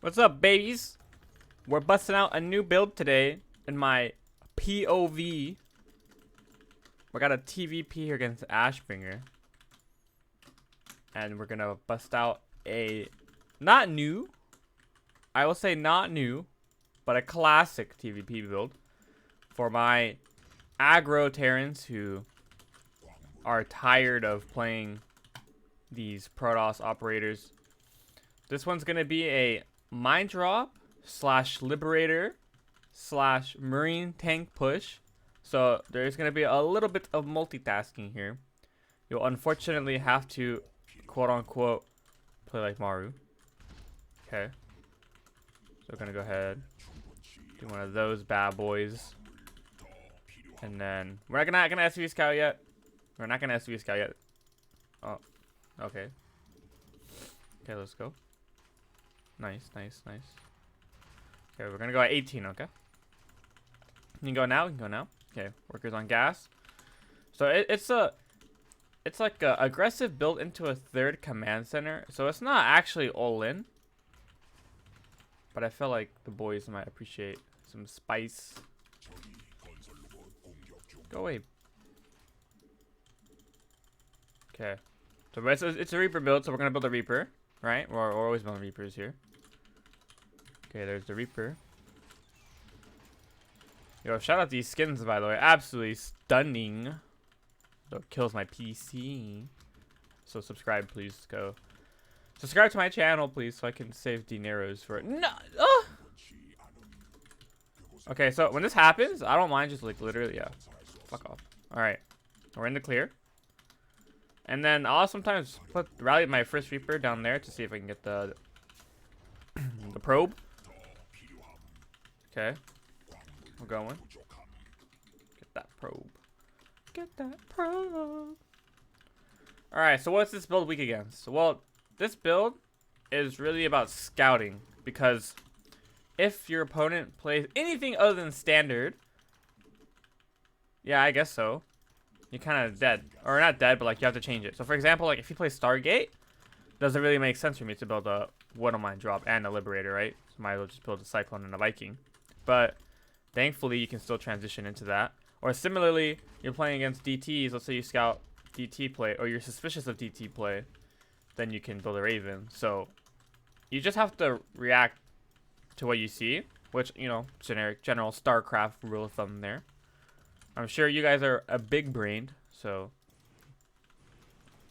What's up, babies? We're busting out a new build today in my POV. We got a TVP here against Ashbringer. And we're gonna bust out a not new, I will say not new, but a classic TVP build for my aggro Terrans who are tired of playing these Protoss operators. This one's gonna be a mine drop / liberator / marine tank push. So there's gonna be a little bit of multitasking here. You'll unfortunately have to quote unquote play like Maru. Okay. So we're gonna go ahead, do one of those bad boys. And then we're not gonna SV scout yet. We're not gonna SV scout yet. Oh, okay. Okay, let's go. Nice, nice, nice. Okay, we're gonna go at 18, okay? You can go now, you can go now. Okay, workers on gas. So it's like a aggressive build into a third command center. So it's not actually all in. But I feel like the boys might appreciate some spice. Go away. Okay. So it's a Reaper build, so we're gonna build a Reaper, right? We're always building Reapers here. Okay, there's the Reaper. Yo, shout out these skins, by the way. Absolutely stunning. So it kills my PC. So subscribe, please. Go. Subscribe to my channel, please, so I can save dineros for it. No! Okay, so when this happens, I don't mind just like literally, yeah. Fuck off. Alright. We're in the clear. And then I'll sometimes rally my first Reaper down there to see if I can get the the probe. Okay. We're going. Get that probe. Get that probe. Alright, so what's this build weak against? Well, this build is really about scouting. Because if your opponent plays anything other than standard, yeah, I guess so, you're kind of dead. Or not dead, but like you have to change it. So for example, like if you play Stargate, doesn't really make sense for me to build a Water Mine drop and a Liberator, right? So might as well just build a Cyclone and a Viking. But thankfully, you can still transition into that. Or similarly, you're playing against DTs. Let's say you scout DT play, or you're suspicious of DT play, then you can build a Raven. So you just have to react to what you see, which, you know, general StarCraft rule of thumb there. I'm sure you guys are a big brained, so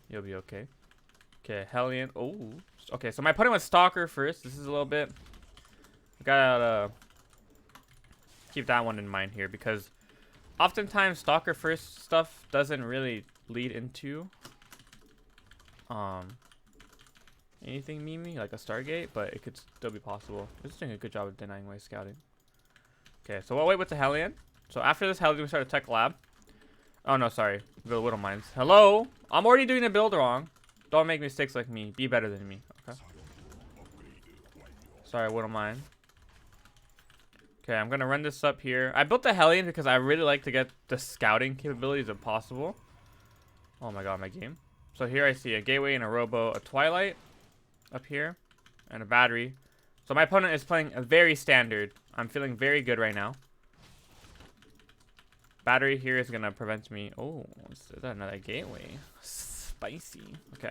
you'll be okay. Okay, Hellion. Oh, okay. So my opponent was Stalker first. This is a little bit. I gotta keep that one in mind here because oftentimes Stalker first stuff doesn't really lead into anything memey like a Stargate, but it could still be possible. It's doing a good job of denying my scouting. Okay, so we'll wait with the Hellion. So after this Hellion, we start a tech lab. Oh no, sorry, build Whittle Mines. Hello, I'm already doing the build wrong. Don't make mistakes like me. Be better than me. Okay. Sorry, Whittle Mine. Okay, I'm gonna run this up here. I built the Hellion because I really like to get the scouting capabilities if possible. Oh my god, my game. So here I see a Gateway and a Robo, a Twilight up here, and a Battery. So my opponent is playing a very standard. I'm feeling very good right now. Battery here is gonna prevent me. Oh, is that another Gateway? Spicy. Okay.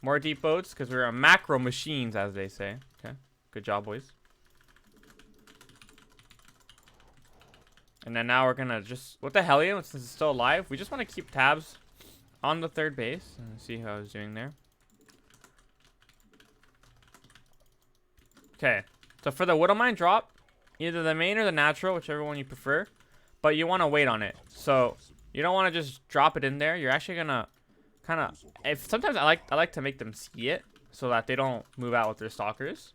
More deep boats because we're macro machines, as they say. Okay. Good job, boys. And then now we're gonna just with the Hellion, since it's still alive, we just want to keep tabs on the third base and see how it's doing there. Okay. So for the Whittle Mine drop, either the main or the natural, whichever one you prefer. But you want to wait on it. So you don't want to just drop it in there. You're actually gonna kind of. If sometimes I like to make them see it so that they don't move out with their stalkers.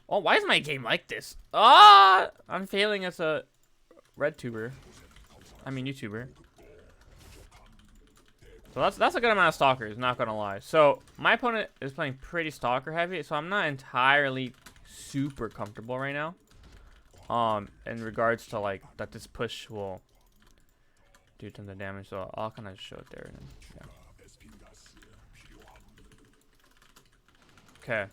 Oh, why is my game like this? Ah, I'm failing as a red tuber. I mean YouTuber. So that's a good amount of stalkers. Not gonna lie. So my opponent is playing pretty stalker heavy. So I'm not entirely super comfortable right now. In regards to like that this push will do tons of damage, so I'll kind of show it there. And, yeah. Okay.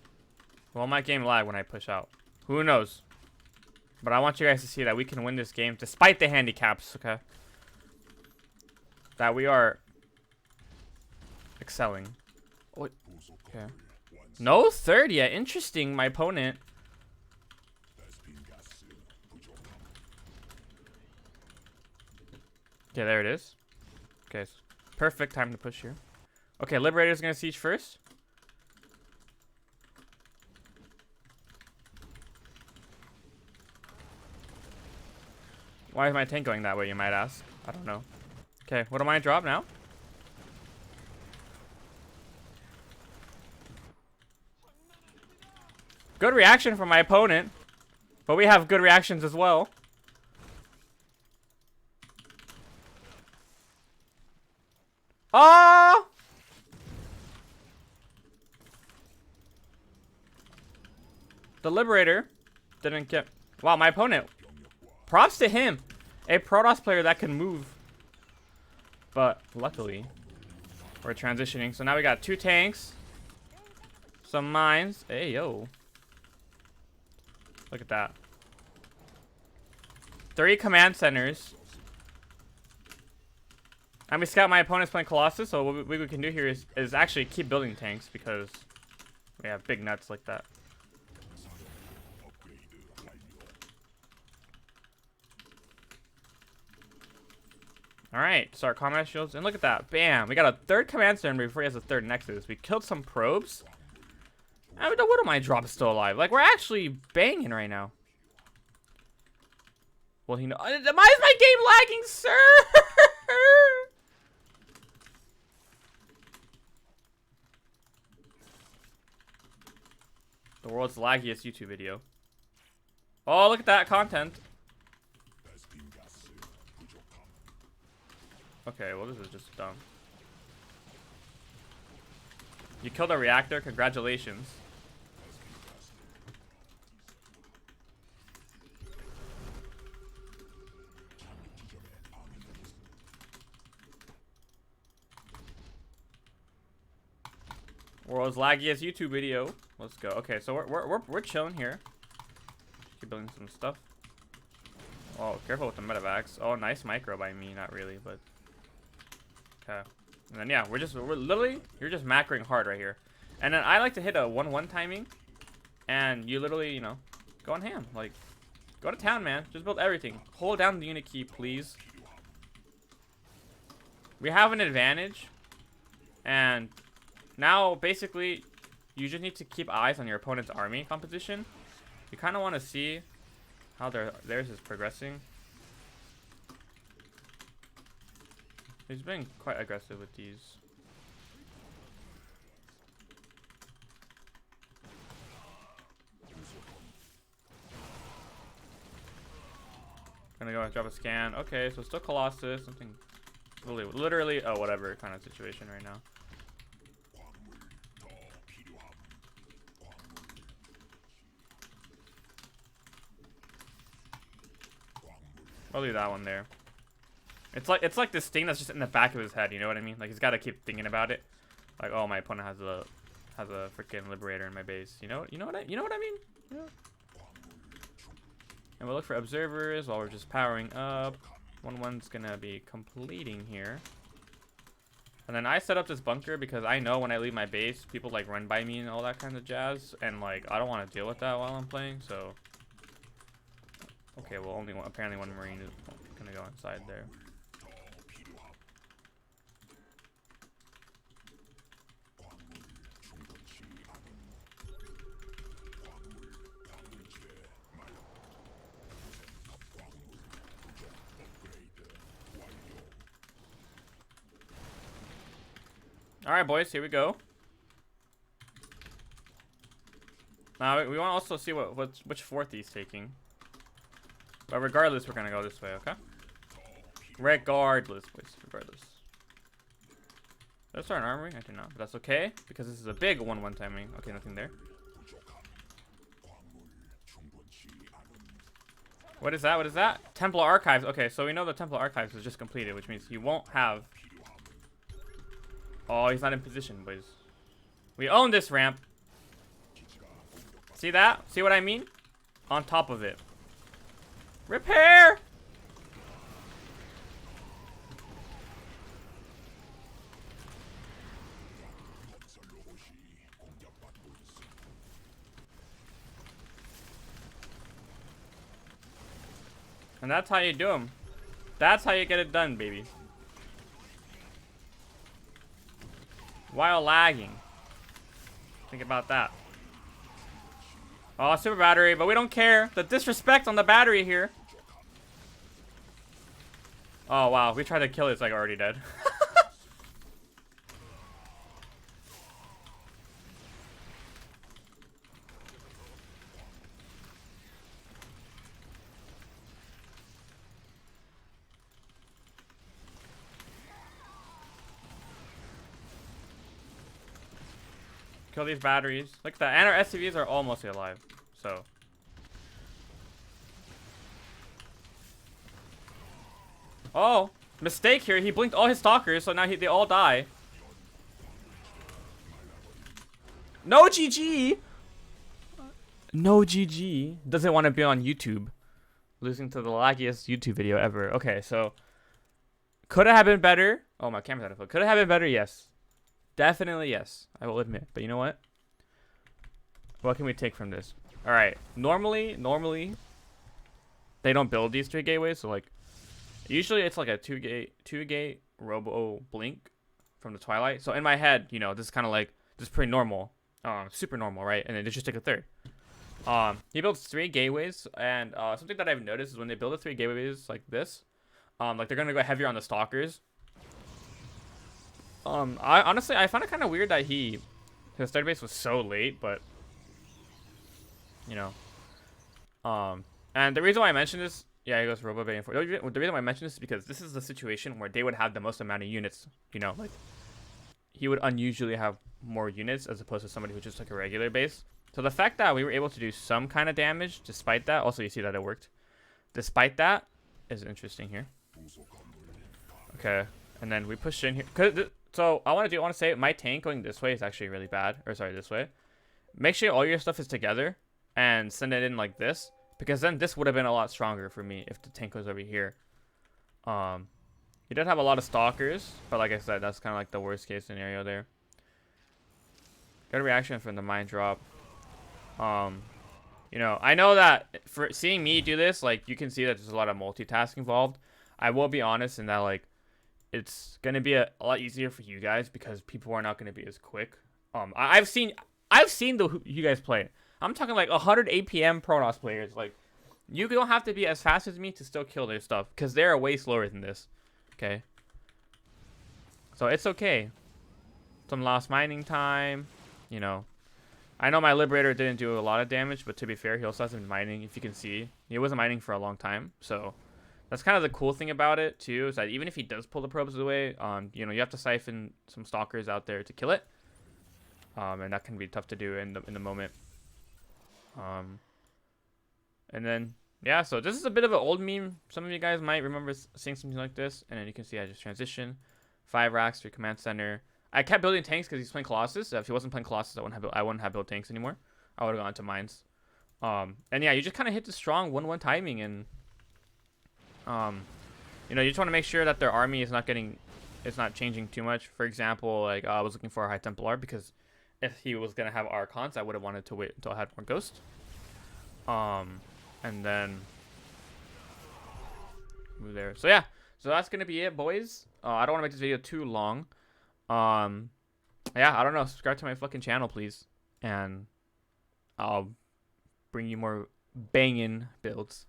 Well, my game lag when I push out. Who knows? But I want you guys to see that we can win this game despite the handicaps, okay? That we are excelling. Oh, okay. No third yet. Interesting, my opponent. Okay, there it is. Okay, so perfect time to push here. Okay, Liberator's gonna siege first. Why is my tank going that way, you might ask? I don't know. Okay, what am I drop now? Good reaction from my opponent. But we have good reactions as well. Oh! The Liberator didn't get... Wow, my opponent. Props to him. A Protoss player that can move. But luckily, we're transitioning. So now we got 2 tanks. Some mines. Hey, yo. Look at that. 3 command centers. And we scout my opponent's playing Colossus. So what we can do here is actually keep building tanks because we have big nuts like that. Alright, start combat shields. And look at that. Bam. We got a 3rd command center before he has a 3rd Nexus. We killed some probes. I mean, what am I drop still alive? Like, we're actually banging right now. Well, he know. Why is my game lagging, sir? The world's laggiest YouTube video. Oh, look at that content. Okay, well, this is just dumb. You killed a reactor. Congratulations. World's laggiest YouTube video. Let's go. Okay, so we're chilling here. Keep building some stuff. Oh, careful with the medevacs. Oh, nice micro by me. Not really, but okay. And then yeah, we're literally you're just macroing hard right here. And then I like to hit a 1-1 timing, and you literally, you know, go on ham. Like, go to town, man. Just build everything. Hold down the unit key, please. We have an advantage, and now basically you just need to keep eyes on your opponent's army composition. You kind of want to see how theirs is progressing. He's been quite aggressive with these. Gonna go and drop a scan. Okay, so still Colossus. Something literally, oh, whatever kind of situation right now. I'll leave that one there. It's like this thing that's just in the back of his head, you know what I mean? Like, he's got to keep thinking about it. Like, oh, my opponent has a freaking Liberator in my base. You know what I mean? Yeah. And we'll look for observers while we're just powering up. 1-1's gonna be completing here. And then I set up this bunker because I know when I leave my base, people like run by me and all that kind of jazz, and like I don't want to deal with that while I'm playing. So okay, well, apparently one Marine is gonna go inside there. All right, boys, here we go. Now we want to also see which fort he's taking. But regardless, we're gonna go this way, okay? Regardless, boys, regardless. Did I start an armory? I did not, but that's okay because this is a big 1-1 timing. Okay, nothing there. What is that? What is that? Templar Archives. Okay, so we know the Templar Archives is just completed, which means he won't have. Oh, he's not in position, boys. We own this ramp. See that? See what I mean? On top of it. Repair! And that's how you do them. That's how you get it done, baby. While lagging. Think about that. Oh, super battery, but we don't care. The disrespect on the battery here. Oh, wow. We tried to kill it. It's like already dead. Kill these batteries. Look at that. And our SCVs are almost alive. So. Oh. Mistake here. He blinked all his stalkers, so now they all die. No GG! No GG. Doesn't want to be on YouTube. Losing to the laggiest YouTube video ever. Okay, so. Could it have been better? Oh, my camera's out of focus. Could it have been better? Yes. Definitely yes. I will admit. But you know what? What can we take from this? Alright. Normally, they don't build these 3 gateways, so like, usually it's like a two gate robo blink from the Twilight. So in my head, you know, this is kind of like, this is pretty normal. Super normal, right? And then they just take a 3rd. He builds 3 gateways, and something that I've noticed is when they build the 3 gateways like this, like they're gonna go heavier on the stalkers. I honestly find it kind of weird that his 3rd base was so late, but you know, and the reason why I mentioned this, yeah, he goes Robo Bay and 4. The reason why I mentioned this is because this is the situation where they would have the most amount of units. You know, like he would unusually have more units as opposed to somebody who just took a regular base. So the fact that we were able to do some kind of damage despite that, also you see that it worked. Despite that, is interesting here. Okay, and then we push in here. So I want to say my tank going this way is actually really bad. Or sorry, this way. Make sure all your stuff is together and send it in like this, because then this would have been a lot stronger for me if the tank was over here. He did have a lot of stalkers, but like I said, that's kind of like the worst case scenario there. Good reaction from the mine drop. You know, I know that for seeing me do this, like you can see that there's a lot of multitasking involved. I will be honest in that like it's gonna be a lot easier for you guys because people are not gonna be as quick. I've seen you guys play. I'm talking like 100 APM Protoss players. Like, you don't have to be as fast as me to still kill their stuff because they're way slower than this. Okay. So it's okay. Some lost mining time. You know. I know my Liberator didn't do a lot of damage, but to be fair, he also hasn't been mining. If you can see, he wasn't mining for a long time. So that's kind of the cool thing about it too, is that even if he does pull the probes away, you know, you have to siphon some stalkers out there to kill it. And that can be tough to do in the moment. And then yeah, so this is a bit of an old meme. Some of you guys might remember seeing something like this. And then you can see I just transition 5 racks to command center. I kept building tanks because he's playing Colossus. So if he wasn't playing Colossus, I wouldn't have built tanks anymore. I would have gone into mines. And yeah, you just kind of hit the strong 1-1 timing, and you know, you just want to make sure that their army is not changing too much. For example, like I was looking for a High Templar because if he was gonna have Archons, I would have wanted to wait until I had more Ghost. And then move there. So yeah, so that's gonna be it, boys. I don't want to make this video too long. Yeah, I don't know. Subscribe to my fucking channel, please, and I'll bring you more banging builds.